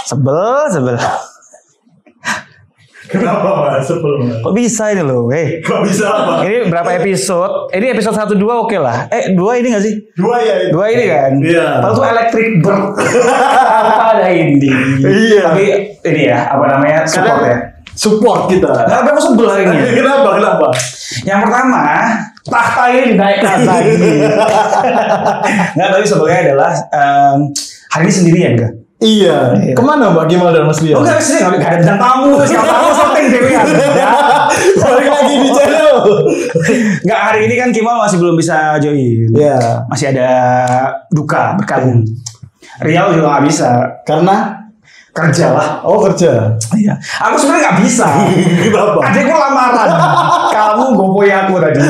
Sebel. Kenapa Mas? Sebel. Kok bisa ini loh, Kok bisa apa? Ini berapa episode? Ini episode 1 2 oke lah. 2 ini enggak sih? 2 ya itu. 2 ini kan? Iya. Kalau tuh electric bird. Apa ada ini? Iya. Tapi ini ya, apa namanya? Support ya. Support kita. Nah, tapi aku sebel hari ini. Kenapa? Yang pertama, tahta ini dinaikkan lagi. Nggak, tapi sebelumnya adalah hari ini sendirian kan? Iya. Kemana Mbak Gimal dan Mas Lia? Oh enggak, sih nggak ada bintang tamu. Siapa tamu something dewe kan? Balik lagi di channel. Nggak, hari ini kan Kimal masih belum bisa join. Iya. Masih ada duka berkabung. Riau juga nggak bisa Karena kerja lah. Oh kerja. Iya. Aku sebenarnya nggak bisa. Kenapa? Adekku lamaran. Kamu gopoi aku tadi.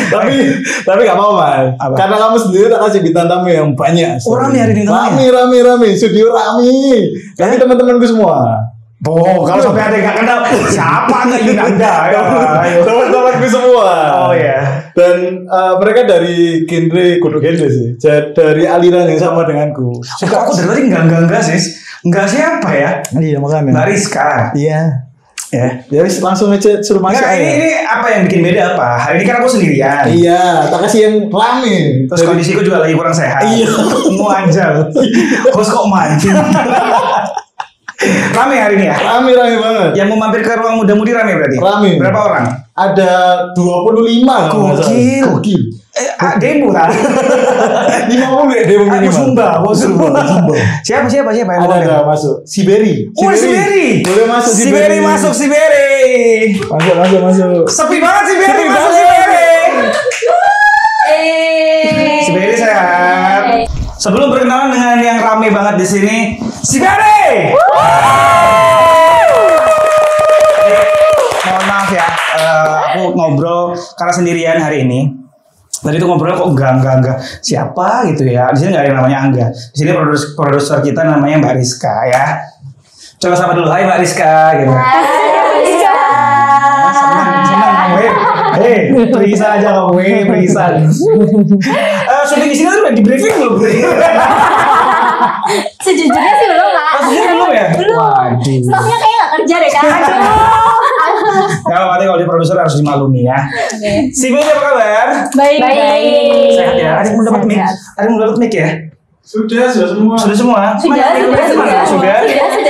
tapi gak mau Mas. Apa? Karena kamu sendiri tak kasih bintang tamu yang banyak. Oh, rame hari ini namanya. Rame. Studio rame. Kami teman-temanku semua. Oh, kalau sampai ada yang nggak kenal, siapa nggak Yunanda? Ayo. Teman-temanku semua. Oh ya. Dan mereka dari kudu genre sih. Dari aliran yang sama denganku. Aku dari tadi enggak sih. Enggak siapa ya? Iya makanya. Mbak Rizka. Iya. Ya. Ya wis langsung aja suruh masuk Enggak, aja. ini apa yang bikin beda apa? Hari ini kan aku sendirian. Iya, tak kasih yang rame. Terus kondisiku juga lagi kurang sehat. Iya. Muanjal. Host kok mancing. Rame hari ini ya? Rame banget. Yang mau mampir ke ruang muda-mudi rame berarti? Rame. Berapa orang? Ada 25. Gokil. Demo kan? 50 ya demo minimal. Aku Sumba. Siapa yang mau mampir? Ada masuk. Siberi. Oh, Siberi. Boleh masuk Siberi. Masuk Siberi. Masuk. Sepi banget Siberi. Masuk Siberi sehat. Sebelum berkenalan dengan yang rame banget di sini, Siberi. Mohon maaf ya, aku ngobrol karena sendirian hari ini. Tadi tuh ngobrol kok enggak siapa gitu ya. Di sini nggak ada yang namanya Angga. Di sini produser kita namanya Mbak Rizka ya. Coba sapa dulu, hai Mbak Rizka gitu. Senang. Perisa aja kamu, perisa. Syuting di sini tuh udah di briefing belum? Sejujurnya sih belum lah. Sejujurnya belum ya? Waduh. Stafnya kayak nggak kerja deh kan? Kalau kalau di produser harus dimaklumi ya. Sibel apa kabar? Baik. Sehat ya. Ada yang mau dapat mic? Ada yang mau dapat mic ya? Sudah semua. Sudah semua? Sudah.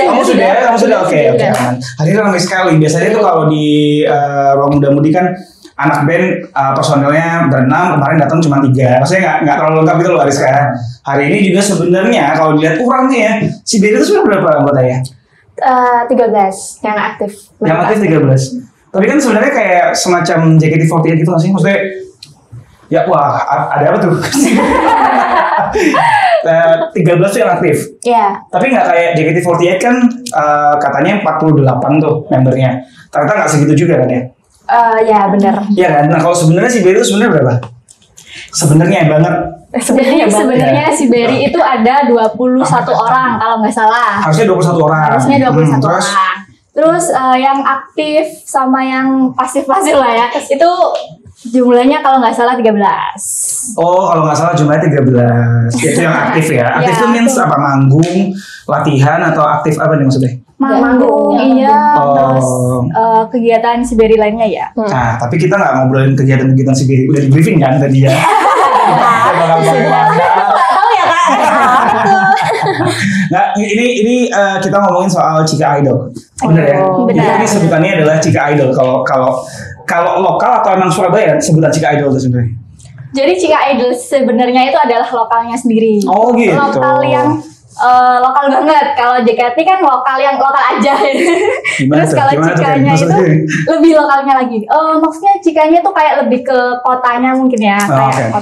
Kamu sudah? Oke. Aman. Hari ini ramai sekali. Biasanya tuh kalau di ruang muda-mudi kan anak band personelnya berenam, kemarin datang cuma 3. Maksudnya nggak terlalu lengkap gitu loh Rizka. Hari ini juga sebenarnya kalau dilihat kurangnya ya. Si band itu sebenarnya berapa anggotanya? 13 yang aktif. Yang aktif 13. Tapi kan sebenarnya kayak semacam JKT48 gitu nggak sih? Maksudnya ya wah ada apa tuh? 13 tuh yang aktif. Iya. Tapi nggak kayak JKT48 kan katanya 48 tuh membernya. Ternyata nggak segitu juga kan ya? Ya benar. Iya kan? Nah kalau sebenarnya si Berry itu sebenarnya berapa? Sebenarnya banget. Sebenarnya si Berry itu ada 21 orang kalau nggak salah. Harusnya 21 orang. Harusnya 21 Terus? orang. Terus yang aktif sama yang pasif-pasif lah ya. Itu jumlahnya kalau nggak salah 13. Oh, kalau nggak salah jumlahnya 13. Itu yang aktif ya. Aktif itu means apa? Manggung, latihan atau aktif apa nih maksudnya? Manggung, iya. Oh. Terus kegiatan si Berry lainnya ya. Nah, tapi kita nggak ngobrolin kegiatan-kegiatan si Berry. Udah di briefing kan tadi ya. Tahu ya kak? Nggak, ini kita ngomongin soal Cika Idol. Bener ya? Benar. Ini sebutannya adalah Cika Idol. Kalau lokal atau emang Surabaya sebutan Cika Idol itu sebenarnya? Jadi Cika Idol sebenarnya itu adalah lokalnya sendiri. Oh gitu. Lokal yang lokal banget. Kalau JKT kan lokal yang lokal aja. Gimana Terus tuh? kalau Gimana tuh, Cikanya Ken? itu Maksudnya? lebih lokalnya lagi. Maksudnya Cikanya tuh kayak lebih ke kotanya mungkin ya, kayak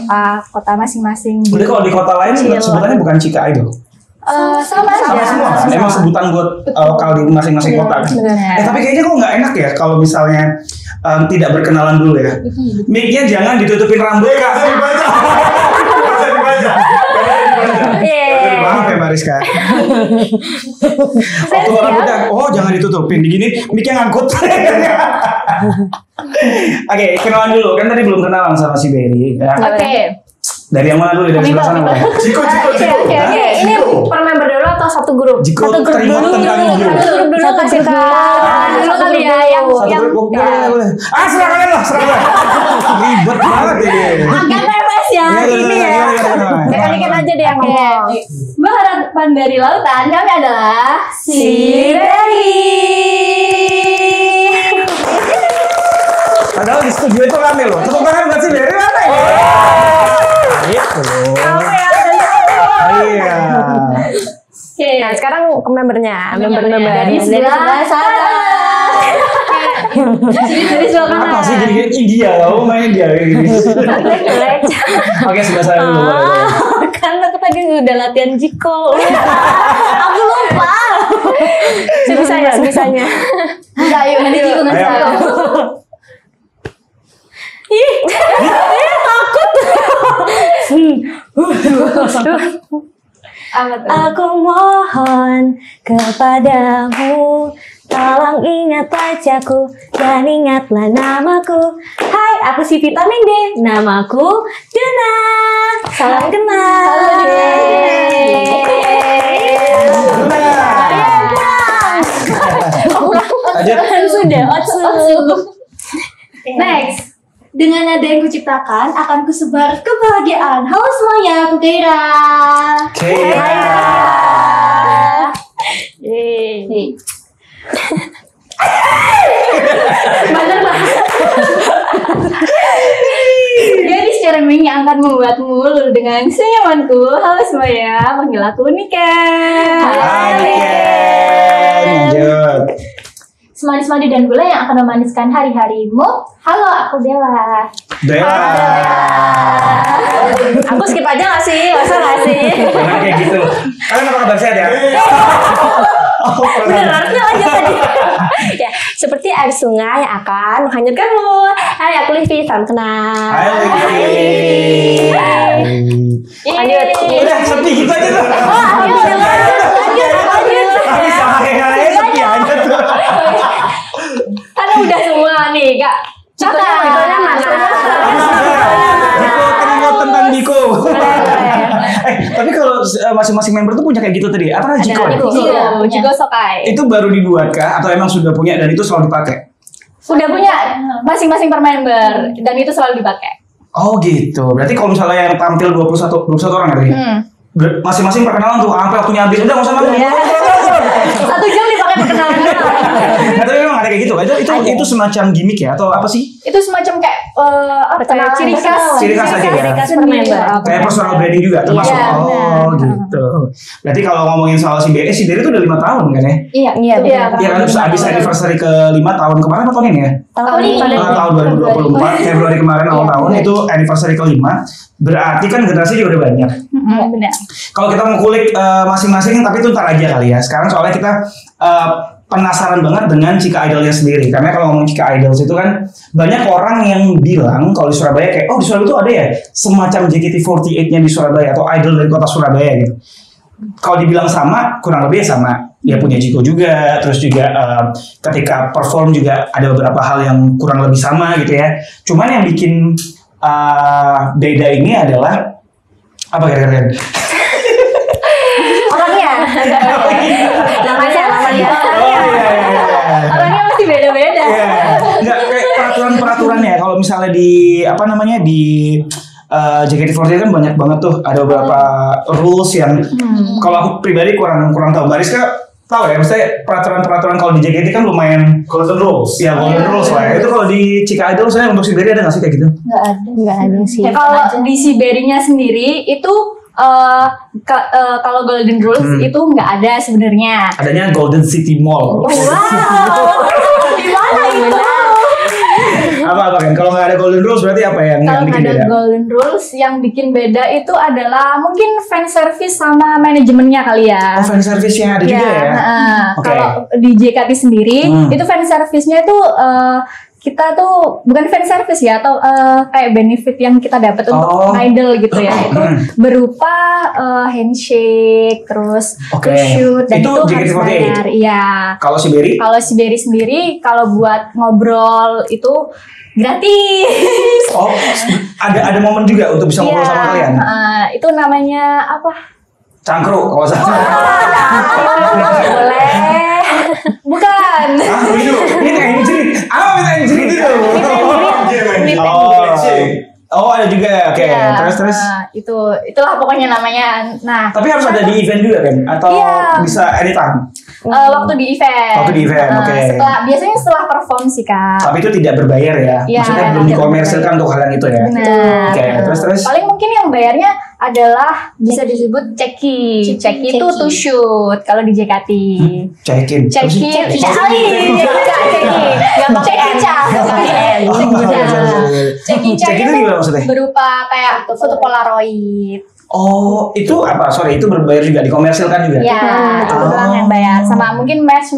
kota masing-masing. Udah kalau di kota lain Kecil. sebutannya bukan Cika Idol. Sama Sama semua kan? Emang sebutan buat lokal di masing-masing kota kan? Sebenarnya. Tapi kayaknya kok nggak enak ya kalau misalnya tidak berkenalan dulu ya. Mic-nya jangan ditutupin rambut kak. Maaf ya Mbak Rizka. Waktu rambutnya, jangan ditutupin. Begini, mic-nya ngangkut. Oke, kenalan dulu. Kan tadi belum kenalan sama si Berry. Ya. Oke. Dari yang mana dulu? Dari sebelah sana boleh? Ciko. Oke. Ini per member dulu atau satu grup. Jiko Satu grup terima dulu. tentang ini. Satu grup dulu Satu kasih grup dulu. Kak. Dulu kali ya, yang Satu grup boleh. Serah kalian lah, serah kalian. Ribet banget ini. agak PMS ya ini ya. Ikan aja deh yang Oke. ngomong. Harapan dari lautan kami adalah si Berry. Padahal di studio itu rame loh. Tepuk tangan buat si Berry mana ya? Gitu loh. Iya. Oke. Nah, sekarang ke membernya. Dari Member-member. sebelah sana. Dari sebelah kanan. Apa sih gini-gini India loh, main India kayak gini. Oke, sebelah saya dulu. boleh. Kan aku tadi udah latihan Jiko. Aku lupa. Sebisanya. Enggak, yuk nanti Jiko ngasih Ayo. tahu. Apa tuh? Aku mohon kepadamu, tolong ingat wajahku dan ingatlah namaku. Hai, aku si Vitamin D, namaku Duna. Salam kenal. Lanjut. Sudah, Next. Dengan nada yang kuciptakan akan kusebar kebahagiaan. Halo semuanya, aku Keira. Oke. Nih. Bener banget. Jadi secara mini akan membuatmu luluh dengan senyumanku. Halo semuanya, panggil aku Niken. Hai, Niken. Lanjut. Semanis-manis dan gula yang akan memaniskan hari-harimu. Halo, aku Bella. Bella. Aku skip aja gak sih? Masa gak sih? Jangan kayak gitu. Kalian apa kabar sehat ya? Oh, Bener, harusnya lanjut tadi. Ya, seperti air sungai yang akan menghanyutkanmu. Hai, aku Livi, salam kenal. Hai, Livi. Lanjut. Udah, sepi gitu aja tuh. Lanjut. Tapi sehari-hari sepi aja tuh. Kan udah semua nih, Kak. Jikonya mana? Diko, teringat tentang Diko. Tapi kalau masing-masing member tuh punya kayak gitu tadi. Apa namanya Jiko? Jiko Sokai. Itu baru dibuat kah? Atau emang sudah punya dan itu selalu dipakai? Udah punya masing-masing per member dan itu selalu dipakai. Oh gitu. Berarti kalau misalnya yang tampil 21 orang ya tadi? Masing-masing perkenalan tuh sampai waktunya habis udah nggak usah malu. 1 jam dipakai perkenalan. Nah, tapi memang ada kayak gitu. Itu semacam gimmick ya atau apa sih? Itu semacam kayak apa ya, ciri khas. Ciri khas aja ya? Ciri khas per member. Kayak personal branding juga termasuk. Iya, Oh gitu. Berarti kalau ngomongin soal si Berry itu udah 5 tahun kan ya? Iya, Iya, iya. Iya kan habis anniversary ke 5 tahun kemarin apa tahun ini ya? Tahun ini. Tahun 2024 Februari kemarin awal tahun itu anniversary ke-5. Berarti kan generasi juga udah banyak. Benar. Kalau kita mau kulik masing-masing tapi itu ntar aja kali ya. Sekarang soalnya kita penasaran banget dengan Cika Idolnya sendiri. Karena kalau ngomong Cika Idols itu kan banyak orang yang bilang kalau di Surabaya kayak di Surabaya itu ada ya semacam JKT48-nya di Surabaya atau idol dari kota Surabaya gitu. Kalau dibilang sama, kurang lebih sama. Ya punya Jiko juga, terus juga ketika perform juga ada beberapa hal yang kurang lebih sama gitu ya. Cuman yang bikin beda ini adalah apa kira-kira? Orangnya. Namanya. Orangnya masih beda-beda. Iya. Enggak kayak peraturan-peraturannya kalau misalnya di apa namanya di JKT48 kan banyak banget tuh ada beberapa rules yang kalau aku pribadi kurang tahu. Bariska tahu ya, maksudnya peraturan-peraturan kalau di JKT kan lumayan Golden Rules. ya golden rules lah. Itu kalau di Cika Idol saya untuk si Berry ada nggak sih kayak gitu? Nggak ada sih. sih. Kalau di si Berry-nya sendiri itu kalau Golden Rules itu nggak ada sebenarnya. Adanya Golden City Mall. Wow. Di mana itu? Apa kan? Kalau nggak ada Golden Rules berarti apa yang Kalau bikin ada beda? Golden Rules yang bikin beda itu adalah mungkin fan service sama manajemennya kali ya. Oh, fan service-nya ada juga ya? Oke. Kalau di JKT sendiri itu fan service-nya itu kita tuh bukan fan service ya atau kayak benefit yang kita dapat untuk idol gitu ya itu berupa handshake terus Oke. shoot dan Itu itu harus JKT48? bayar. Iya. Kalau si Berry? Kalau si Berry sendiri kalau buat ngobrol itu gratis. Oh, ada momen juga untuk bisa ngobrol sama kalian? Itu namanya apa? Cangkruk kalau salah. Boleh. Bukan. Ah, ini yang jerit. Minta yang jerit itu. Oh, ada juga. Oke. Ya, Terus. Itulah pokoknya namanya. Nah, Tapi harus ada di event juga kan? Atau Iya. bisa anytime? waktu di event. Waktu di event, oke. Biasanya setelah perform sih, Kak. Tapi itu tidak berbayar ya? Iya, Maksudnya belum tidak dikomersilkan untuk hal yang itu ya? Benar. Oke, terus. Paling mungkin yang bayarnya adalah bisa disebut ceki. Ceki itu to shoot kalau di JKT. Check-in. Ceki, Check-in. Ceki itu gimana maksudnya? Berupa kayak foto Polaroid. Oh, itu apa? Sorry, itu berbayar juga, dikomersilkan juga? Ya, itu doang yang bayar. Sama mungkin merch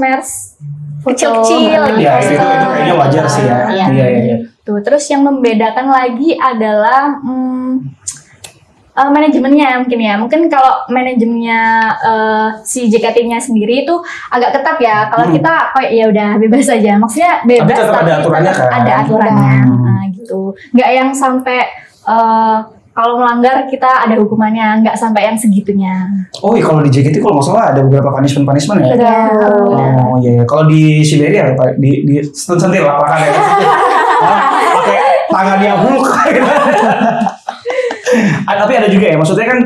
kecil-kecil gitu. Ya, itu kayaknya wajar sih ya. Iya. Tuh, terus yang membedakan lagi adalah manajemennya mungkin ya. Mungkin kalau manajemennya si JKT-nya sendiri itu agak ketat ya. Kalau kita kayak ya udah bebas aja. Maksudnya bebas tapi tetap ada aturannya kan? Ada aturannya. Nah, gitu. Nggak yang sampai kalau melanggar kita ada hukumannya, nggak sampai yang segitunya. Oh, iya, kalau di JKT kalau nggak salah ada beberapa punishment ya? Oh iya. Kalau di Siberia apa? Di sentil lapangan ya? Pakai tangannya Hulk. Tapi ada juga ya, maksudnya kan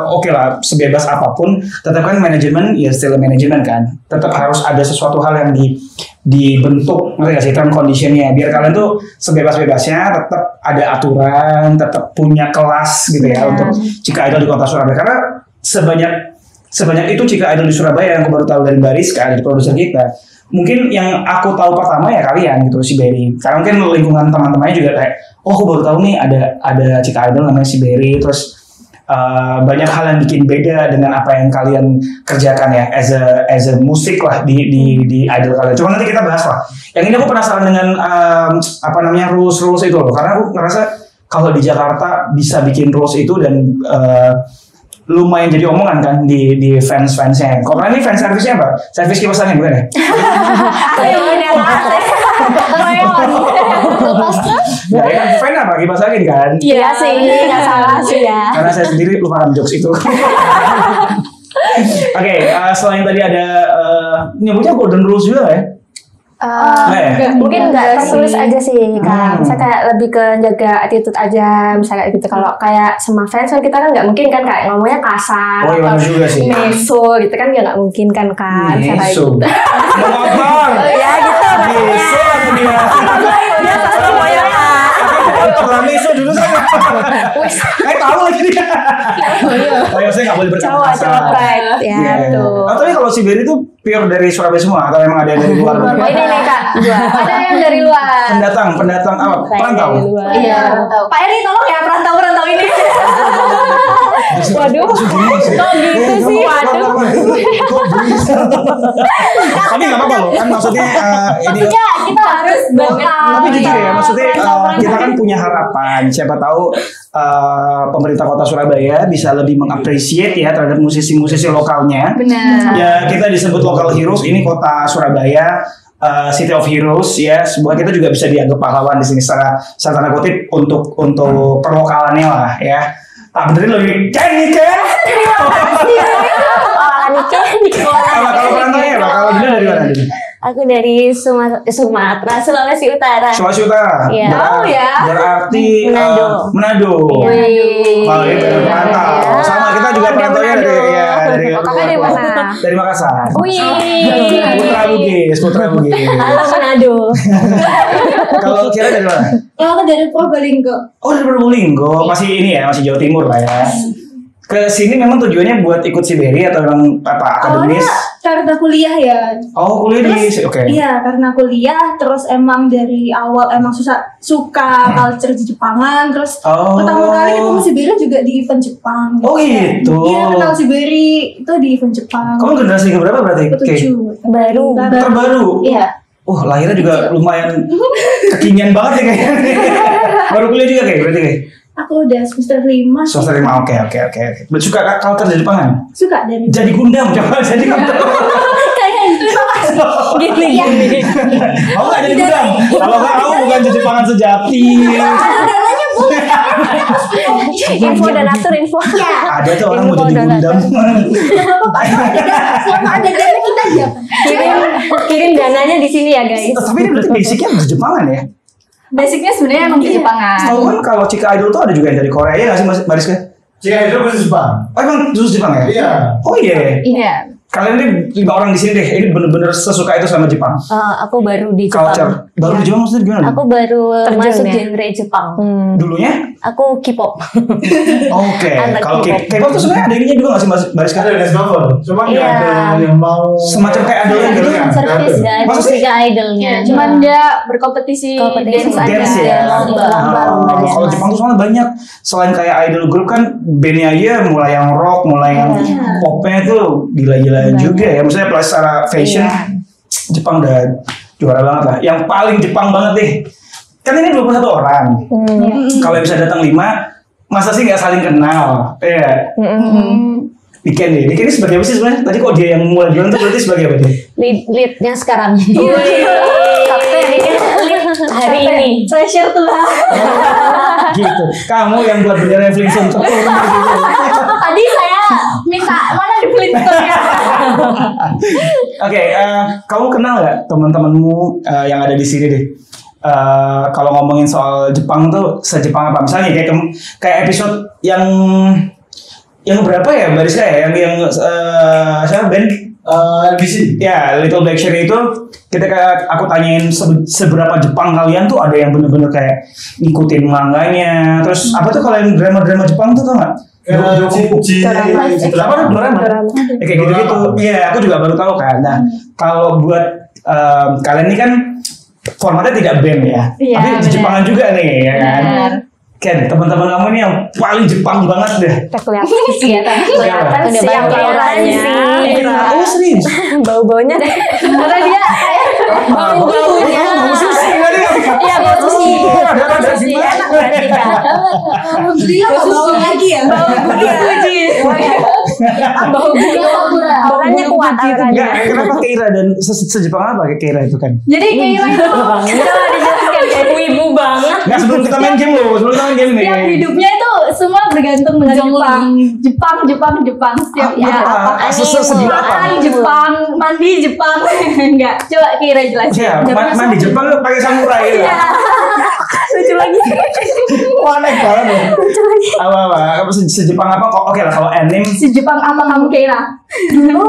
oke lah, sebebas apapun, tetap kan manajemen ya still manajemen kan, tetap harus ada sesuatu hal yang dibentuk, ngerti gak sih, term conditionnya, biar kalian tuh sebebas-bebasnya tetap ada aturan, tetap punya kelas gitu ya untuk Cika Idol di kota Surabaya, karena sebanyak itu Cika Idol di Surabaya yang aku baru tahu dari Bariska, dari produser kita. Mungkin yang aku tahu pertama ya kalian gitu, si Berry. Karena mungkin lingkungan teman-temannya juga kayak, oh aku baru tahu nih ada Cika Idol namanya si Berry. Terus banyak hal yang bikin beda dengan apa yang kalian kerjakan ya, as a musik lah di idol kalian. Cuma nanti kita bahas lah. Yang ini aku penasaran dengan rules itu loh. Karena aku ngerasa kalau di Jakarta bisa bikin rules itu dan lumayan jadi omongan kan di fansnya. Kalau ini fans service-nya apa? Service kipas angin bukan ya? Ya kan fan apa kipas angin kan? Iya sih, nggak salah sih ya. Karena saya sendiri lupakan jokes itu. Oke, selain tadi ada nyebutnya golden rules juga ya? Mungkin nggak tertulis aja sih kan, misalnya kayak lebih ke jaga attitude aja, misalnya gitu. Kalau kayak sama fans kan kita kan nggak mungkin kan kayak ngomongnya kasar atau juga sih. Meso gitu kan nggak mungkin kan meso ya gitu meso pernah meso dulu sama kayak tahu lagi dia. Oh ya, saya nggak boleh berkata kasar ya tuh. Tapi kalau si Berry itu pure dari Surabaya semua atau memang ada yang dari luar? Ini nih Kak, ada yang dari luar. Pendatang apa? Perantau. Iya. Pak Eri tolong ya perantau ini. Waduh, kok gitu sih? Waduh. Tapi nggak apa-apa loh, kan maksudnya ini. Kita harus Tapi jujur ya, maksudnya kita kan punya harapan. Siapa tahu pemerintah kota Surabaya bisa lebih mengapresiasi ya terhadap musisi-musisi lokalnya. Benar. Ya kita disebut local heroes. Ini kota Surabaya. City of Heroes ya, sebuah kita juga bisa dianggap pahlawan di sini secara tanda kutip untuk perlokalannya lah ya. Tak benerin lebih Kenny kan? Kalau perantaunya ya, kalau dia dari mana? Aku dari Sumatera, Sulawesi Utara. Sulawesi Utara. Iya. Berarti Manado. Kalau itu dari perantau. Sama kita juga perantaunya dari mana? Dari Makassar. Wih. Putra Bugis. Halo Manado. Kalau Kira dari mana? Aku dari Probolinggo. Oh, dari Probolinggo. Masih ini ya, masih Jawa Timur lah ya. Ke sini memang tujuannya buat ikut si Berry atau memang apa akademis? Karena kuliah ya. Oh, kuliah di oke. Iya, karena kuliah terus emang dari awal emang suka culture di Jepangan, terus pertama kali ketemu si Berry juga di event Jepang. Oh gitu. Iya, kenal si Berry itu di event Jepang. Kamu generasi keberapa berarti? Ke-7. Terbaru. Iya. Lahirnya juga lumayan kekinian banget ya kayaknya. Baru kuliah juga kayak berarti kayak. Aku udah semester 5. Semester 5, oke. Suka culture dari Jepangan? Suka dari. Jadi Gundam, coba jadi Gundam. Kayak gitu Gini. Mau nggak jadi Gundam? Kalau nggak mau bukan Jepangan sejati. Dalamnya bukan. Info donatur info. Ada tuh orang mau jadi gundam. Selama ada dana kita aja. Kirim dananya di sini ya guys. Tapi ini berarti basicnya harus Jepangan ya. Basicnya sebenarnya emang di Jepangan. Tahu kan kalau Chika Idol tuh ada juga yang dari Korea ya nggak sih Mas Mariska? Jika itu khusus Jepang. Oh emang khusus Jepang ya? Iya. Oh iya. Iya. Kalian ini 5 orang di sini deh. Ini bener-bener sesuka itu sama Jepang. Aku baru di Jepang. Culture. Baru di Jepang maksudnya gimana? Aku baru Terjun masuk ya? genre Jepang. Dulunya? Aku K-pop. Oke. Anak Kalau K-pop. K-pop tuh sebenarnya ada ininya juga nggak sih Mas Mariska? Ada dance cover. Cuma nggak Iya. ada yang mau. Semacam kayak ada yang gitu kan? Service guys, Masa sih? musik idolnya. Cuman dia berkompetisi Kompetisi dance aja. Dance ya. Lomba-lomba Oh, kalau dance. Jepang tuh soalnya banyak. Selain kayak idol group kan bandnya aja mulai yang rock, mulai yang popnya tuh gila-gilaan juga ya. Maksudnya plus secara fashion Jepang udah juara banget lah. Yang paling Jepang banget deh. Kan ini 21 orang. Kalau bisa datang 5, masa sih nggak saling kenal? Iya. Weekend deh. Weekend ini sebagai apa sih sebenarnya? Tadi kok dia yang mulai duluan tuh berarti sebagai apa dia? Leadnya sekarang. Kapten ini hari ini. Treasure tuh lah. Gitu. Kamu yang buat bendera Flintstone gitu. Tadi saya minta mana di Flintstone-nya. Oke, kamu kenal nggak teman-temanmu yang ada di sini deh? Kalau ngomongin soal Jepang tuh se-Jepang apa? Misalnya kayak episode yang berapa ya, Bariska ya? Yang siapa band? LBC. Ya, Little Black Cherry itu aku tanyain seberapa Jepang kalian tuh ada yang bener-bener kayak ngikutin manganya. Terus apa tuh kalau yang drama-drama Jepang tuh tau nggak? Apa tuh drama? Kayak gitu-gitu. Iya, aku juga baru tahu kan. Nah, kalau buat kalian ini kan formatnya tidak band ya, Iya, tapi di bener. Jepangan juga nih ya kan. Bener. Ken, teman-teman kamu ini yang paling Jepang banget deh. Kelihatan Siapa? sih yang Kelihatan sih. Oh serius? Bau-baunya. Karena dia bau-baunya. Bau sushi nggak dia? Iya, bau sushi. Ada Sushi, gimana? enak berarti kan. Alhamdulillah nggak bawa lagi ya. Bau puji. Bau gula. Baunya kuat Enggak, auranya. kenapa Keira dan se-Jepang apa kayak Keira itu kan? Jadi Keira itu Coba dijelaskan kayak wibu banget. Nggak, sebelum kita main game loh, sebelum kita main game nih. setiap hidupnya itu semua bergantung dengan Jepang. Setiap ya Apa? Sedih apa? makan Jepang, mandi Jepang. Enggak, coba Keira jelasin. Ya, mandi Jepang lu pakai samurai gitu. Iya. Lucu lagi. Wah, aneh banget loh. Apa se-Jepang apa? Oke lah kalau anime. Si Jepang apa kamu Keira? Dulu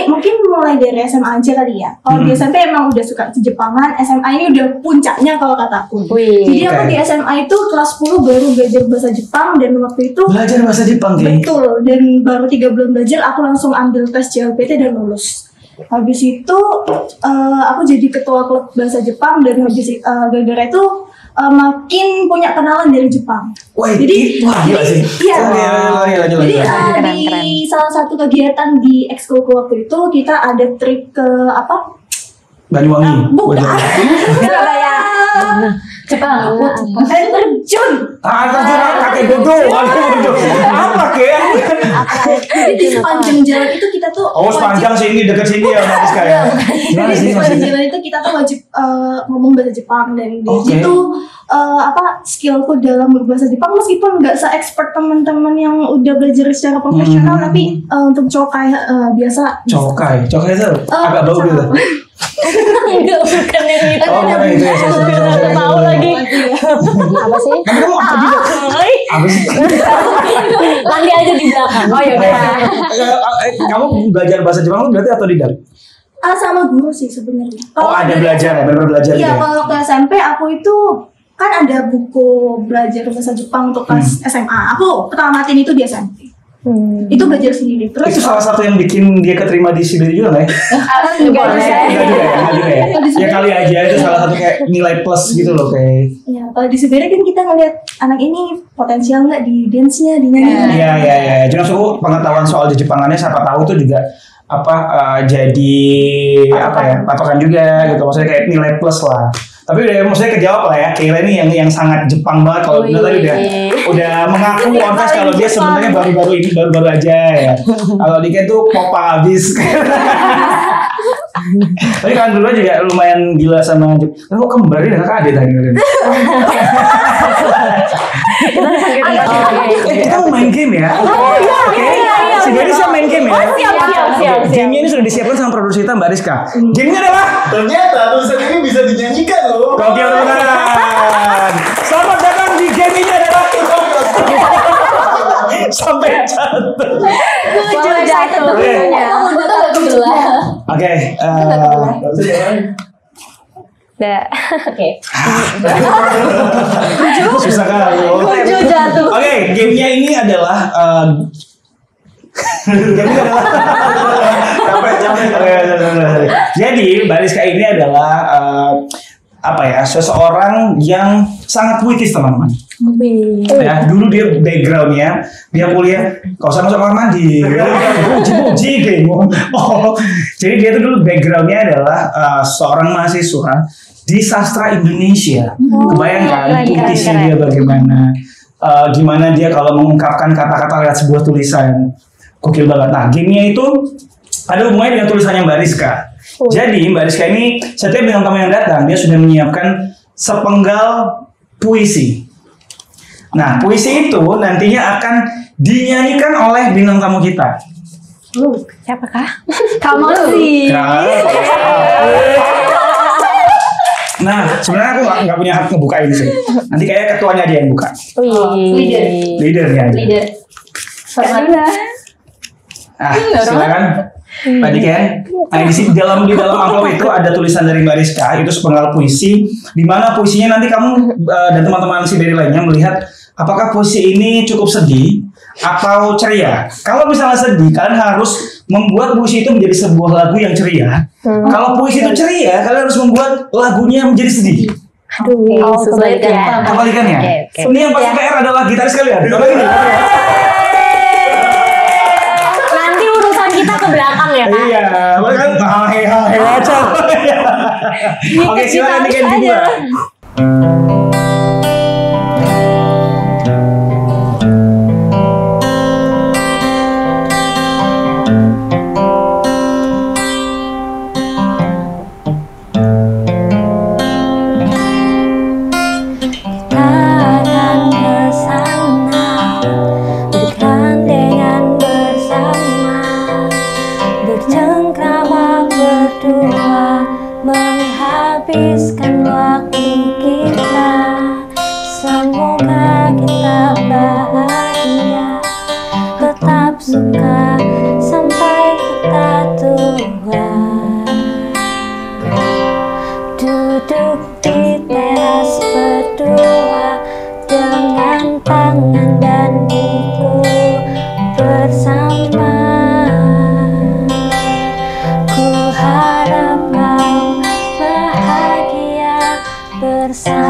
mungkin mulai dari SMA aja kali ya. Kalau di SMP emang udah suka Jepangan, SMA ini udah puncaknya kalau kataku. Wih. Jadi aku Oke. di SMA itu kelas 10 baru belajar bahasa Jepang dan waktu itu Belajar bahasa Jepang Ki. betul, dan baru 3 bulan belajar aku langsung ambil tes JLPT dan lulus. Habis itu aku jadi ketua klub bahasa Jepang dan gara-gara itu makin punya kenalan dari Jepang. Wah, Jadi gila sih. iya. Gila. Jadi Keren, di keren. salah satu kegiatan di ekskulku waktu itu kita ada trip ke apa? Banyuwangi. Bukan. Surabaya. Jepang. Air terjun. Terjun kakek bodoh. Apa kayak? Jadi di sepanjang jalan itu kita tuh Oh, sepanjang sini dekat sini ya Mas kayak. Gimana Jadi sih di sepanjang maksudnya? jalan itu kita tuh wajib ngomong bahasa Jepang dan di Oke. situ skillku dalam berbahasa Jepang meskipun nggak se-expert teman-teman yang udah belajar secara profesional tapi untuk cokai biasa. Cokai itu agak bau gitu. Enggak, bukan yang itu. Oh, bukan yang itu ya. Nggak tahu lagi. Apa sih? Tapi kamu apa juga? Apa sih? Nanti aja di belakang. Oh ya udah. Kamu belajar bahasa Jepang itu berarti otodidak? Sama guru sih sebenarnya. Oh, ada belajar ya, benar belajar gitu Iya, ya. kalau waktu SMP aku itu kan ada buku belajar bahasa Jepang untuk kelas SMA. Aku pertama matiin itu di SMP. Itu belajar sendiri. Terus Itu salah satu yang bikin dia keterima di Siberi juga nggak ya? Enggak Enggak juga ya. Ya kali aja itu salah satu kayak nilai plus gitu loh kayak. ya, kalau di sebenarnya kan kita ngeliat anak ini potensial nggak di dance-nya, di nyanyi. Iya. Jadi maksudku pengetahuan soal Jepangannya siapa tahu tuh juga jadi patokan juga gitu. Maksudnya kayak nilai plus lah. Tapi udah maksudnya kejawab lah ya. Keira ini yang sangat Jepang banget. Kalau Bunda tadi udah mengaku kontes kalau dia sebenarnya baru-baru aja ya. Kalau Dika tuh popa habis. Tapi kalian dulu juga lumayan gila sama Lalu kok kembar ini kakak adik tadi. Kita mau main game ya. Oke. Si Beri siap main game ya. Siap. Gamenya ini sudah disiapkan sama produser kita Mbak Rizka. Gamenya adalah Ternyata tulisan ini bisa dinyanyikan loh. Gokil teman-teman. Selamat datang di game ini adalah sampai jatuh. Jatuh. Oke. Oke. Susah kali. Jatuh. Oke, gamenya ini adalah jadi Mbak Rizka ini adalah seseorang yang sangat puitis teman-teman. Ya, dulu dia backgroundnya dia kuliah, kau usah masuk kamar mandi, puji deh. Jadi dia tuh dulu backgroundnya adalah seorang mahasiswa di sastra Indonesia. Kebayangkan puitisnya dia bagaimana, gimana dia kalau mengungkapkan kata-kata lewat sebuah tulisan. Gokil banget. Nah, gamenya itu ada hubungannya dengan tulisannya Mbak Rizka. Jadi Mbak Rizka ini setiap bintang tamu yang datang dia sudah menyiapkan sepenggal puisi. Nah, puisi itu nantinya akan dinyanyikan oleh bintang tamu kita. Siapakah? Kamu sih. Nah, sebenarnya aku nggak punya hak ngebuka ini sih. Nanti kayak ketuanya dia yang buka. Leadernya. Silakan. Pak Diken. Nah, di dalam amplop itu ada tulisan dari Mbak Rizka, itu sepenggal puisi, di mana puisinya nanti kamu dan teman-teman si Beri lainnya melihat apakah puisi ini cukup sedih atau ceria. Kalau misalnya sedih, kalian harus membuat puisi itu menjadi sebuah lagu yang ceria. Kalau puisi itu ceria, kalian harus membuat lagunya menjadi sedih. Kebalikannya. Ini yang pasti PR adalah gitaris kalian. Kita ke belakang ya Kak? Iya, kan aja. Oke, silakan Diken juga. Menghabiskan waktu kita, semoga kita bahagia, tetap suka sampai kita tua. Duduk di teras berdua dengan tangan dan buku bersama. Ku harap kau bahagia bersama.